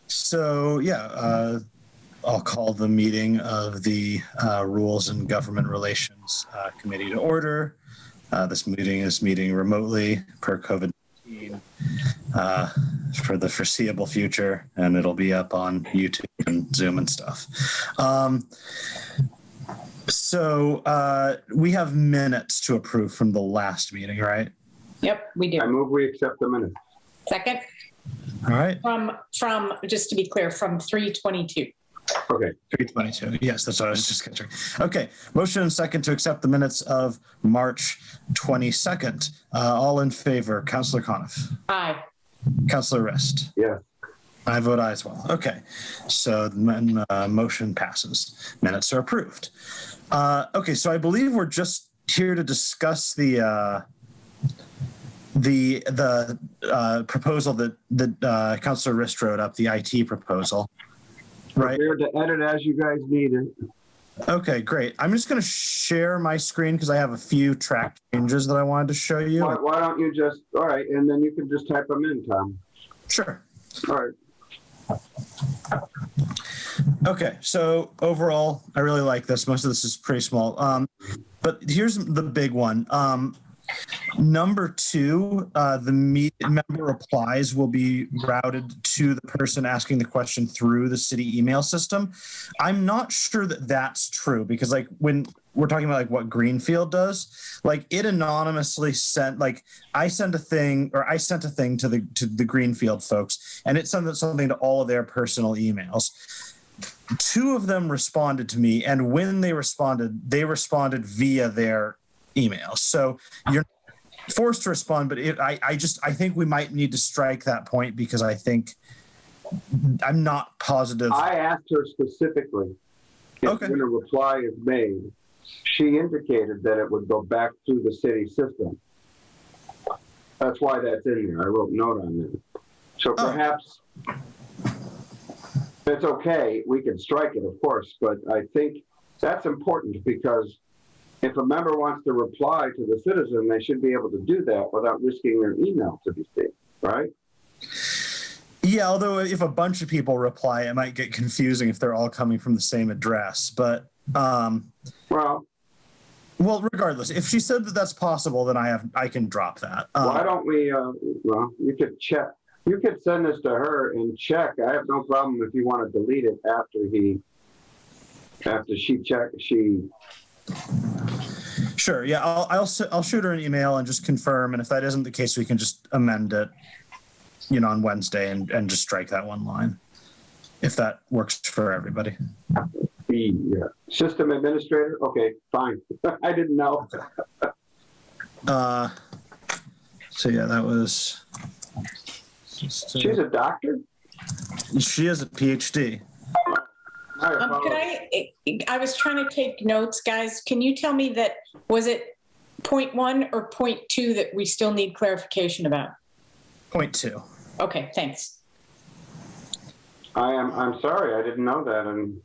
So, I'll call the meeting of the Rules and Government Relations Committee to order. This meeting is meeting remotely per COVID-19 for the foreseeable future, and it'll be up on YouTube and Zoom and stuff. So we have minutes to approve from the last meeting, right? Yep, we do. I move we accept the minutes. Second. All right. From just to be clear, from 3:22. Okay. 3:22. Yes, that's what I was just catching. Okay. Motion and second to accept the minutes of March 22nd. All in favor. Councillor Coniff. Aye. Councillor Rist. Yes. I vote aye as well. Okay. So the motion passes. Minutes are approved. Okay. So I believe we're just here to discuss the proposal that Councillor Rist wrote up, the IT proposal. Right. Prepared to edit as you guys need it. Okay, great. I'm just going to share my screen because I have a few track changes that I wanted to show you. Why don't you just, all right, and then you can just type them in, Tom. Sure. All right. Okay, so overall, I really like this. Most of this is pretty small. But here's the big one. Number 2, the member replies will be routed to the person asking the question through the city email system. I'm not sure that that's true because like when we're talking about like what Greenfield does, like it anonymously sent, like I sent a thing to the Greenfield folks and it sent something to all of their personal emails. 2 of them responded to me, and when they responded via their emails. So you're forced to respond, but I think we might need to strike that point because I think I'm not positive. I asked her specifically if when a reply is made, she indicated that it would go back through the city system. That's why that's in there. I wrote a note on that. So perhaps it's okay. We can strike it, of course, but I think that's important because if a member wants to reply to the citizen, they should be able to do that without risking their email to be seen, right? Yeah, although if a bunch of people reply, it might get confusing if they're all coming from the same address. But well, regardless, if she said that that's possible, then I can drop that. Why don't we? Well, you could check. You could send this to her and check. I have no problem if you want to delete it after she checked. Sure. Yeah, I'll shoot her an email and just confirm. And if that isn't the case, we can just amend it, on Wednesday and just strike that one line, if that works for everybody. The system administrator. Okay, fine. I didn't know. So yeah, that was. She's a doctor? She has a PhD. I was trying to take notes, guys. Can you tell me that, was it point 1 or point 2 that we still need clarification about? Point 2. Okay, thanks. I'm sorry, I didn't know that. And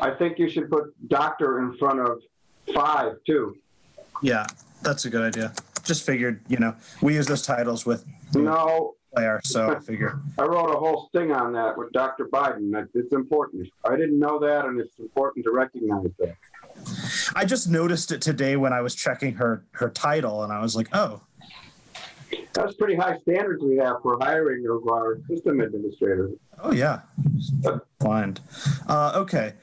I think you should put doctor in front of 5 too. Yeah, that's a good idea. Just figured, we use those titles with Claire, so I figure. I wrote a whole thing on that with Dr. Biden. It's important. I didn't know that, and it's important to recognize that. I just noticed it today when I was checking her title, and I was like, oh. That's pretty high standards we have for hiring of our system administrators. Oh, yeah. Fine. Okay.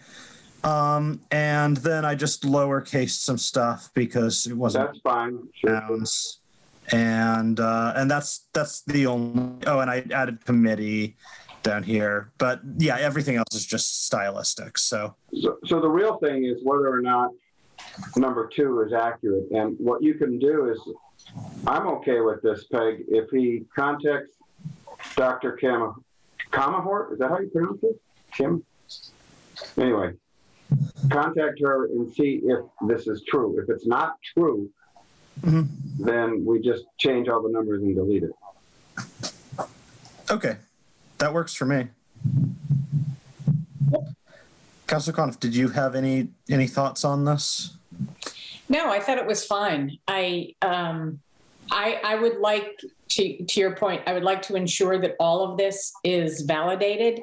And then I just lowercased some stuff because it wasn't. That's fine. Nouns. And that's the only. Oh, and I added committee down here, but yeah, everything else is just stylistic. So the real thing is whether or not number 2 is accurate. And what you can do is, I'm okay with this, Peg. If he contacts Dr. Kamahort, is that how you pronounce it? Kim? Anyway, contact her and see if this is true. If it's not true, then we just change all the numbers and delete it. Okay, that works for me. Councilor Coniff, did you have any thoughts on this? No, I thought it was fine. I would like to your point, I would like to ensure that all of this is validated.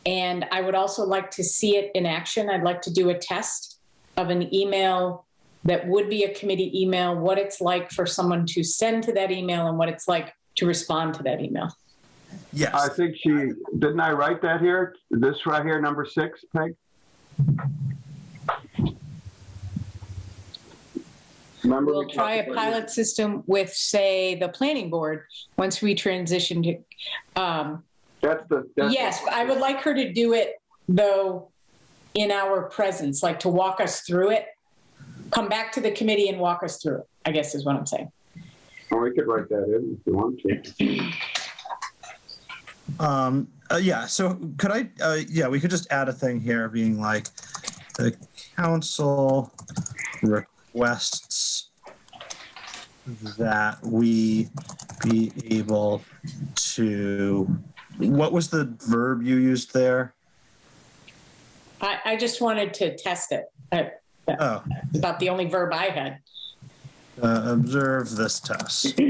And I would also like to see it in action. I'd like to do a test of an email that would be a committee email, what it's like for someone to send to that email and what it's like to respond to that email. Yes. I think didn't I write that here? This right here, number 6, Peg? Remember We'll we try talked a about pilot system with, say, the planning board once we transition to, that's yes, I would like her to do it, though, in our presence, like to walk us through it. Come back to the committee and walk us through it, I guess is what I'm saying. Oh, we could write that in if you want to. Yeah, so could I, we could just add a thing here being like, the council requests that we be able to, what was the verb you used there? I just wanted to test it. Oh, It's about the only verb I had. observe this test.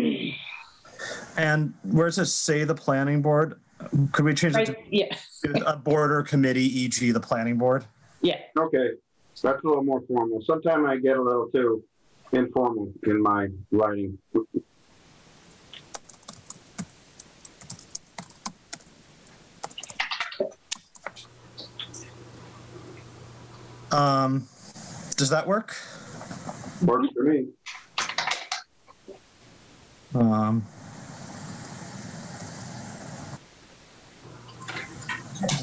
And where it says say the planning board, could we change it Right? Yeah, to a board or committee, e.g. the planning board? yeah. Okay, that's a little more formal. Sometimes I get a little too informal in my writing. Does that work? Works for me. I'm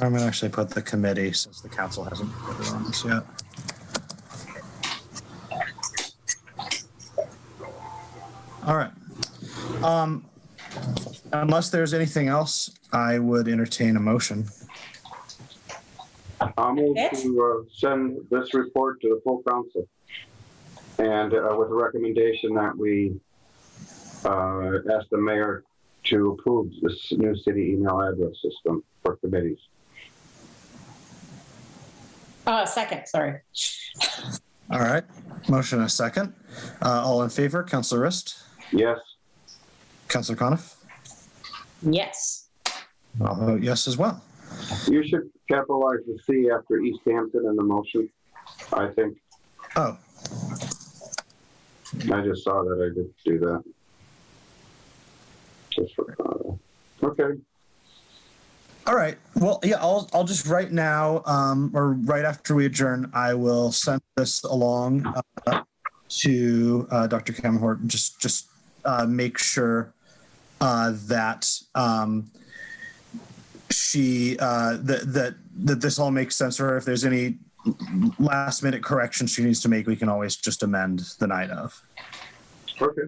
gonna actually put the committee since the council hasn't voted on this yet. All right. Unless there's anything else, I would entertain a motion. I'll move Yes. to send this report to the full council. And with the recommendation that we ask the mayor to approve this new city email address system for committees. Second, sorry. All right. Motion and a second. All in favor, Councilor Rist, Yes, Councilor Coniff? Yes. I'll vote yes as well. you should capitalize the C after Easthampton in the motion, I think. Oh, I just saw that I did do that. Just for, okay. all right. Well, yeah, I'll just right now, or right after we adjourn, I will send this along to Dr. Kamhort. Just make sure that she that this all makes sense for her. If there's any last minute corrections she needs to make, we can always just amend the night of. Okay.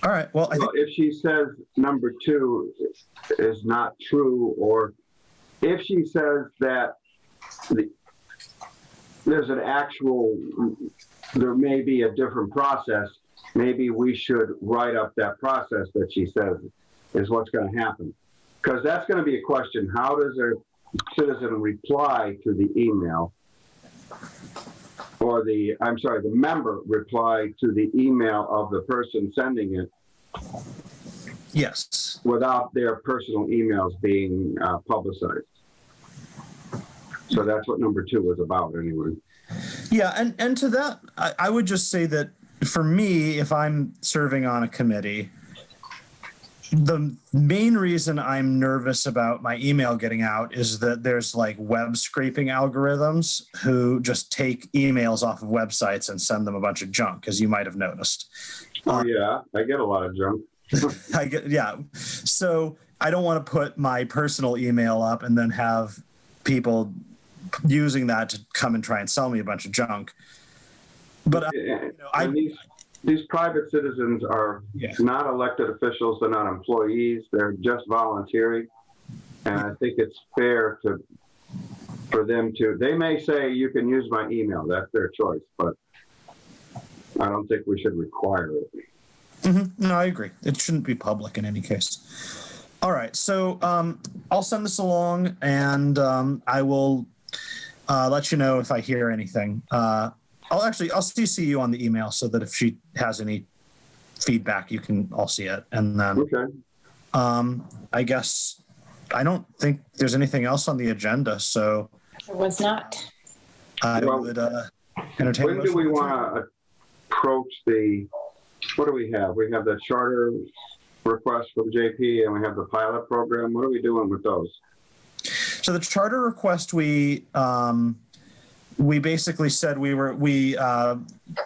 All right. Well, I think If she says number 2 is not true, or if she says that there's an actual, there may be a different process, maybe we should write up that process that she says is what's going to happen. Because that's going to be a question. How does a citizen reply to the email? Or the member reply to the email of the person sending it yes. without their personal emails being publicized. So that's what number 2 was about anyway. Yeah, and to that, I would just say that for me, if I'm serving on a committee, the main reason I'm nervous about my email getting out is that there's like web scraping algorithms who just take emails off of websites and send them a bunch of junk, as you might have noticed. Oh yeah, I get a lot of junk. So I don't want to put my personal email up and then have people using that to come and try and sell me a bunch of junk. But these private citizens are not elected officials. They're not employees. They're just volunteering. And I think it's fair for them to, they may say you can use my email. That's their choice, but I don't think we should require it. Mm-hmm. No, I agree. It shouldn't be public in any case. All right. So I'll send this along and I will let you know if I hear anything. I'll CC you on the email so that if she has any feedback, you can all see it. And then, Okay. I guess I don't think there's anything else on the agenda, so It was not. I Well, would entertain a When do motion we to want adjourn. to approach what do we have? We have the charter request from JP and we have the pilot program. What are we doing with those? So the charter request, we basically said we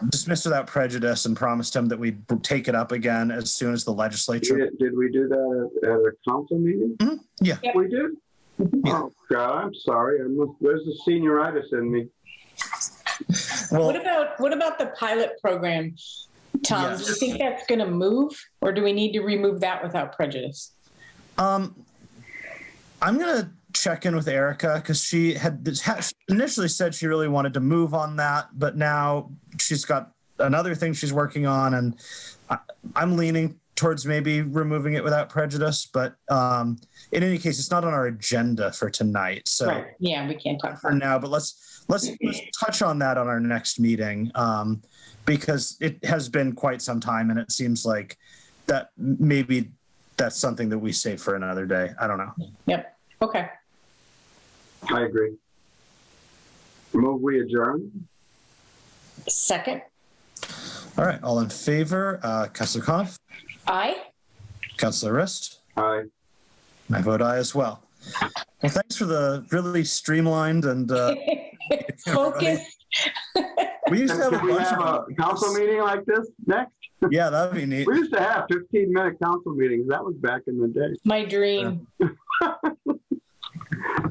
dismissed without prejudice and promised him that we'd take it up again as soon as the legislature. Did we do that at a council meeting? Yeah. Yep. We did? Oh, God, I'm sorry. There's a senioritis in me. Well, What about the pilot program, Tom? Do you Yes. think that's going to move, or do we need to remove that without prejudice? I'm gonna check in with Erica because she had initially said she really wanted to move on that, but now she's got another thing she's working on, and I'm leaning towards maybe removing it without prejudice. But in any case, it's not on our agenda for tonight, so Right. Yeah, we can't talk for about it. now. But let's touch on that on our next meeting because it has been quite some time, and it seems like that maybe that's something that we save for another day. I don't know. Yep. Okay. I agree. Move we adjourn? Second. All right, all in favor, Councilor Coniff, Aye. Councilor Rist, Aye. I vote aye as well. Well, thanks for the really streamlined and Focus. we used to have a Can we bunch have of a council meeting like this next? yeah, that'd be neat. We used to have 15-minute council meetings. That was back in the day. My dream.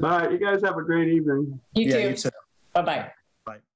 All right, you guys have a great evening. You Yeah, too. you too. Bye-bye.